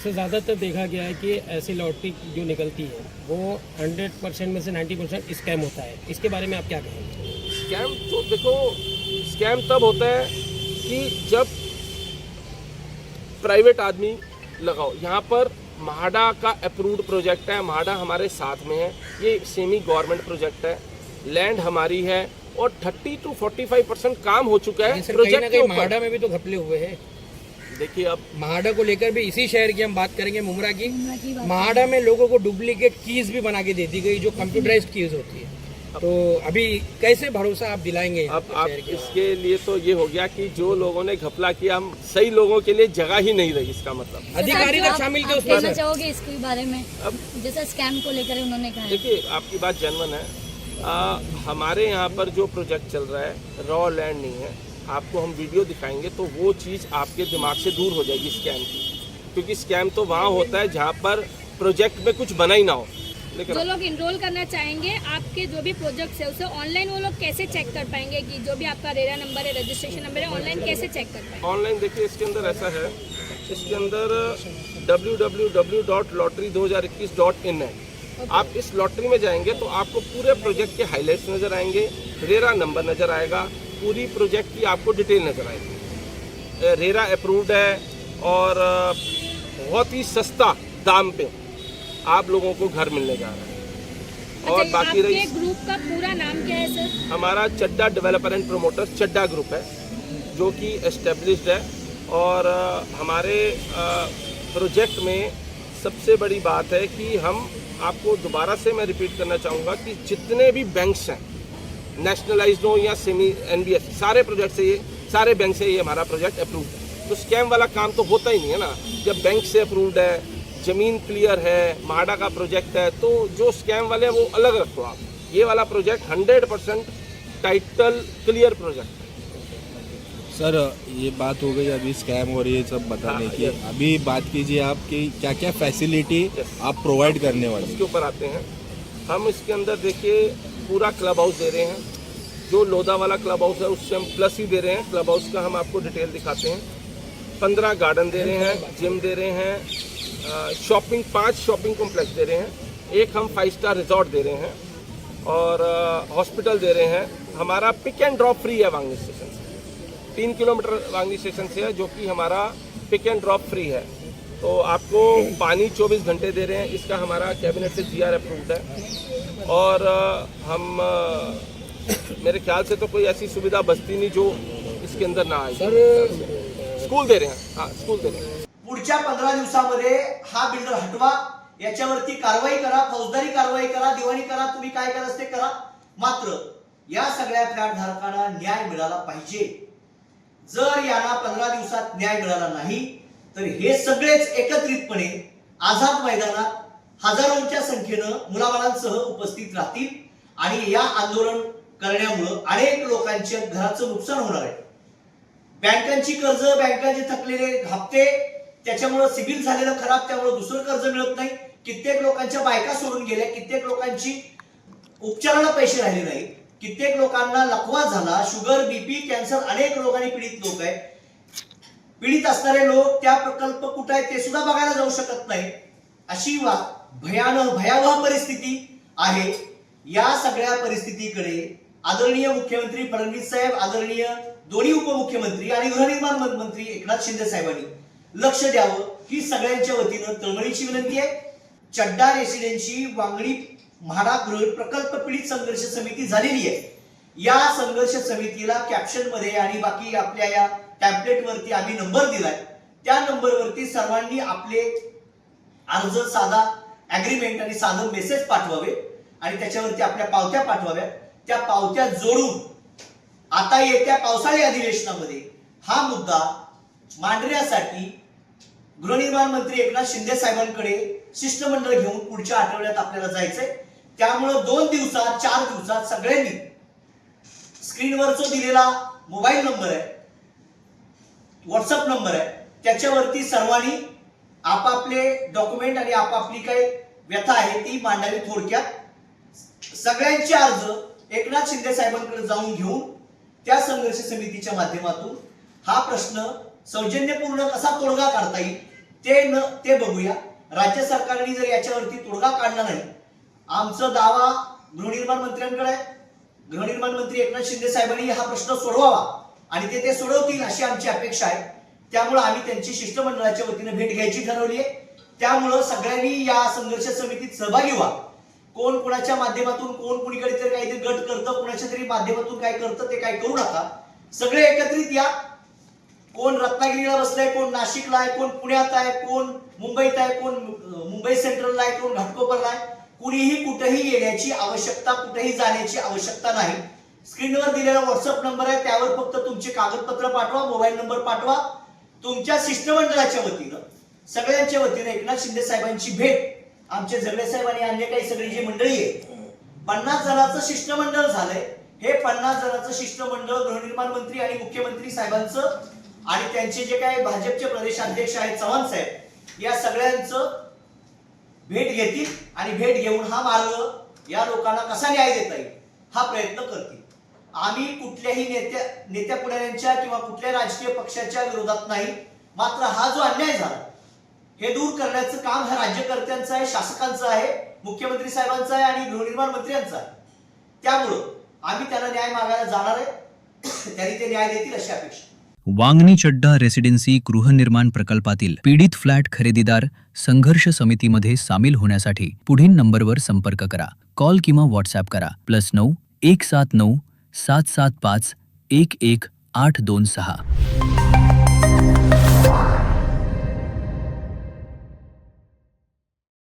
Sir ज़्यादातर देखा गया है कि ऐसी लॉटरी जो निकलती है वो 100% में से 90% स्कैम होता है, इसके बारे में आप क्या कहेंगे? स्कैम तो देखो, स्कैम तब होता है कि जब प्राइवेट आदमी लगाओ। यहाँ पर म्हाडा का अप्रूव्ड प्रोजेक्ट है, म्हाडा हमारे साथ में है, ये सेमी गवर्नमेंट प्रोजेक्ट है, लैंड हमारी है और 30 to 45% काम हो चुका है प्रोजेक्ट के ऊपर। म्हाडा में भी तो घपले हुए हैं। देखिए अब म्हाडा को लेकर भी इसी शहर की हम बात करेंगे, मुमरा की। म्हाडा में लोगों को डुप्लीकेट कीज भी बना के दे दी गई जो कंप्यूटराइज्ड कीज होती है। तो अभी कैसे भरोसा आप दिलाएंगे? अब आप इसके लिए तो ये हो गया कि जो लोगों ने घपला किया, हम सही लोगों के लिए जगह ही नहीं रही, इसका मतलब अधिकारी तक शामिल थे उसमें। कहना चाहोगे इसके बारे में? अब जैसे स्कैम को लेकर उन्होंने कहा। देखिए आपकी बात जेन्युइन है। हमारे यहाँ पर जो प्रोजेक्ट चल रहा है रॉ लैंड नहीं है, आपको हम वीडियो दिखाएंगे तो वो चीज़ आपके दिमाग से दूर हो जाएगी स्कैम की, क्योंकि स्कैम तो वहाँ होता है जहाँ पर प्रोजेक्ट में कुछ बना ही ना हो। जो लोग इनरोल करना चाहेंगे आपके जो भी प्रोजेक्ट है उसे ऑनलाइन वो लोग कैसे चेक कर पाएंगे कि जो भी आपका रेरा नंबर है, रजिस्ट्रेशन नंबर है, ऑनलाइन कैसे चेक कर पाएंगे? ऑनलाइन देखिए इसके अंदर ऐसा है, इसके अंदर www.lottery2021.in है। आप इस लॉटरी में जाएंगे तो आपको पूरे प्रोजेक्ट के हाइलाइट्स नज़र आएंगे, रेरा नंबर नज़र आएगा, पूरी प्रोजेक्ट की आपको डिटेल नज़र आएगी। रेरा अप्रूव्ड है और बहुत ही सस्ता दाम पे आप लोगों को घर मिलने जा रहा है। और बाकी रही ग्रुप का पूरा नाम क्या है सर? हमारा चड्डा डेवलपर एंड प्रोमोटर्स चड्डा ग्रुप है, जो कि एस्टेब्लिश्ड है। और हमारे प्रोजेक्ट में सबसे बड़ी बात है कि हम आपको दोबारा से मैं रिपीट करना चाहूँगा कि जितने भी बैंक्स हैं, नेशनलाइज्ड हो या सेमी NBFC, सारे प्रोजेक्ट से ये सारे बैंक से ये हमारा प्रोजेक्ट अप्रूव्ड है। तो स्कैम वाला काम तो होता ही नहीं है ना। जब बैंक से अप्रूव्ड है, जमीन क्लियर है, म्हाडा का प्रोजेक्ट है, तो जो स्कैम वाले हैं वो अलग रखो आप। ये वाला प्रोजेक्ट 100% टाइटल क्लियर प्रोजेक्ट है। सर ये बात हो गई अभी स्कैम और ये सब बताने की, अभी बात कीजिए आप कि क्या क्या फैसिलिटी आप प्रोवाइड करने वाले? इसके ऊपर आते हैं हम। इसके अंदर देखिए पूरा क्लब हाउस दे रहे हैं, जो लोधा वाला क्लब हाउस है उससे हम प्लस ही दे रहे हैं। क्लब हाउस का हम आपको डिटेल दिखाते हैं। 15 गार्डन दे रहे हैं, जिम दे रहे हैं, शॉपिंग 5 शॉपिंग कॉम्प्लेक्स दे रहे हैं, एक हम 5 स्टार रिजॉर्ट दे रहे हैं और हॉस्पिटल दे रहे हैं। हमारा पिक एंड ड्रॉप फ्री है वांगनी स्टेशन से, 3 किलोमीटर वांगनी स्टेशन से है, जो कि हमारा पिक एंड ड्रॉप फ्री है। तो आपको पानी 24 घंटे दे रहे हैं, इसका हमारा कैबिनेट से GR अप्रूव्ड है। और हम मेरे ख्याल से तो कोई ऐसी सुविधा बस्ती नहीं जो इसके अंदर ना आए। स्कूल दे रहे हैं, हाँ स्कूल दे रहे हैं। पुढच्या 15 दिवसामध्ये हा बिल्डर हटवा, याच्यावरती कारवाई करा, फौजदारी कारवाई करा, दिवाणी करा, तुम्ही काय करायचं ते करा, मात्र या सगळ्या फ्लॅट धारकांना न्याय मिळाला पाहिजे। जर यांना 15 दिवसात न्याय मिळाला नाही तर हे सगळेच एकत्रितपणे आझाद मैदानात हजारोंच्या संख्येनं मुलाबाळांसह उपस्थित राहतील आणि या आंदोलन करण्यामुळे अनेक लोकांच्या घराचं नुकसान होणार आहे। बँकांची कर्ज, बँकांचे थकलेले हप्ते, त्याच्यामुळे सिबिल झालेलं खराब, त्यामुळे दुसरं कर्ज मिळत नाही, कित्येक लोकांच्या बायका सोडून गेल्या, कित्येक लोकांची उपचाराला पैसे राहिले नाही, कित्येक लोकांना लकवा झाला, शुगर, BP, कॅन्सर, अनेक रोगांनी पीडित लोक आहेत। पीडित असणारे लोक त्या प्रकल्प कुठे आहेत ते सुद्धा बघायला जाऊ शकत नाही, अशी भयावह परिस्थिती आहे। या सगळ्या परिस्थितीकडे आदरणीय मुख्यमंत्री फडणवीस साहेब, आदरणीय दोन्ही उपमुख्यमंत्री आणि गृहनिर्माण मंत्री एकनाथ शिंदे साहेबांनी लक्ष द्यावं ही सगळ्यांच्या वतीनं तळमळीची विनंती आहे। चड्डा रेसिडेन्सी वांगणी म्हाडा गृह प्रकल्प पीडित संघर्ष समिती झालेली आहे। या संघर्ष समितीला कॅप्शन मध्ये आणि बाकी आपल्या या टॅम्पलेट वरती आम्ही नंबर दिलाय, त्या नंबर वरती सर्वांनी आपले अर्ज, साधा ऍग्रीमेंट आणि साधं मेसेज पाठवावे आणि त्याच्यावरती आपल्या पावत्या पाठवाव्या। त्या पावत्या जोडून आता येत्या पावसाळी अधिवेशनामध्ये हा मुद्दा मांडण्यासाठी गृहनिर्माण मंत्री एकनाथ शिंदे साहेबांकडे शिष्टमंडळ घेऊन पुढच्या आठवड्यात आपल्याला जायचंय। त्यामुळे 2 दिवसात 4 दिवसात सगळ्यांनी स्क्रीनवर जो दिलेला मोबाईल नंबर आहे, व्हॉट्सअप नंबर आहे, त्याच्यावरती सर्वांनी आपापले डॉक्युमेंट आणि आपापली काही व्यथा आहे ती मांडावी। थोडक्यात सगळ्यांचे अर्ज एकनाथ शिंदे साहेबांकडे जाऊन घेऊन त्या संघर्ष समितीच्या माध्यमातून हा प्रश्न सौजन्यपूर्ण कसा तोडगा काढता येईल ते बघूया. राज्य सरकारने जर याच्यावरती तोडगा काढला नाही, आमचा दावा गृहनिर्माण मंत्र्यांकडे आहे. गृहनिर्माण मंत्री एकनाथ शिंदे साहेबांनी हा प्रश्न सोडवावा आणि ते सोडवतील अशी आमची अपेक्षा आहे. त्यामुळे आम्ही त्यांची शिष्टमंडळाच्या वतीने भेट घ्यायची ठरवली आहे. त्यामुळं सगळ्यांनी या संघर्ष समितीत सहभागी व्हा. कोण कोणाच्या माध्यमातून, कोण कुणीकडे तरी काहीतरी गट करतं, कोणाच्या तरी माध्यमातून काय करतं ते काय करू नका. सगळे एकत्रित या. कोण रत्नागिरीला बसलाय, कोण नाशिकला आहे, कोण पुण्यात आहे, कोण मुंबईत आहे, कोण मुंबई सेंट्रलला आहे, कोण घाटकोपरला आहे. कुणीही कुठेही येण्याची आवश्यकता, कुठेही जाण्याची आवश्यकता नाही. स्क्रीनवर दिलेला व्हॉट्सअप नंबर आहे, त्यावर फक्त तुमचे कागदपत्र पाठवा, मोबाईल नंबर पाठवा. तुमच्या शिष्टमंडळाच्या वतीनं, सगळ्यांच्या वतीनं एकनाथ शिंदे साहेबांची भेट, आमचे झगडे साहेब आणि अन्य काही सगळी जी मंडळी आहे, 50 जणांचं शिष्टमंडळ झालंय. हे 50 जणांचं शिष्टमंडळ गृहनिर्माण मंत्री आणि मुख्यमंत्री साहेबांचं आणि त्यांचे जे काही भाजपचे प्रदेशाध्यक्ष आहेत चव्हाण साहेब, या सगळ्यांचं भेट घेतील आणि भेट घेऊन हा मार्ग या लोकांना कसा न्याय देता येईल हा प्रयत्न करतील. आम्ही कुठल्याही नेत्या पुढाऱ्यांच्या किंवा कुठल्या राजकीय पक्षाच्या विरोधात नाही. मात्र हा जो अन्याय झाला हे दूर करण्याचं काम हा राज्यकर्त्यांचं आहे, शासकांचं आहे, मुख्यमंत्री साहेबांचं आहे आणि गृहनिर्माण मंत्र्यांचं आहे. त्यामुळं आम्ही त्यांना न्याय मागायला जाणार आहे. त्यांनी ते न्याय देतील अशी अपेक्षा. वांगणी चड्डा रेसिडेन्सी गृहनिर्माण प्रकल्पातील पीडित फ्लॅट खरेदीदार संघर्ष समितीमध्ये सामील होण्यासाठी पुढील नंबरवर संपर्क करा. कॉल किंवा व्हॉट्सॲप करा. +9 179 775 11 826.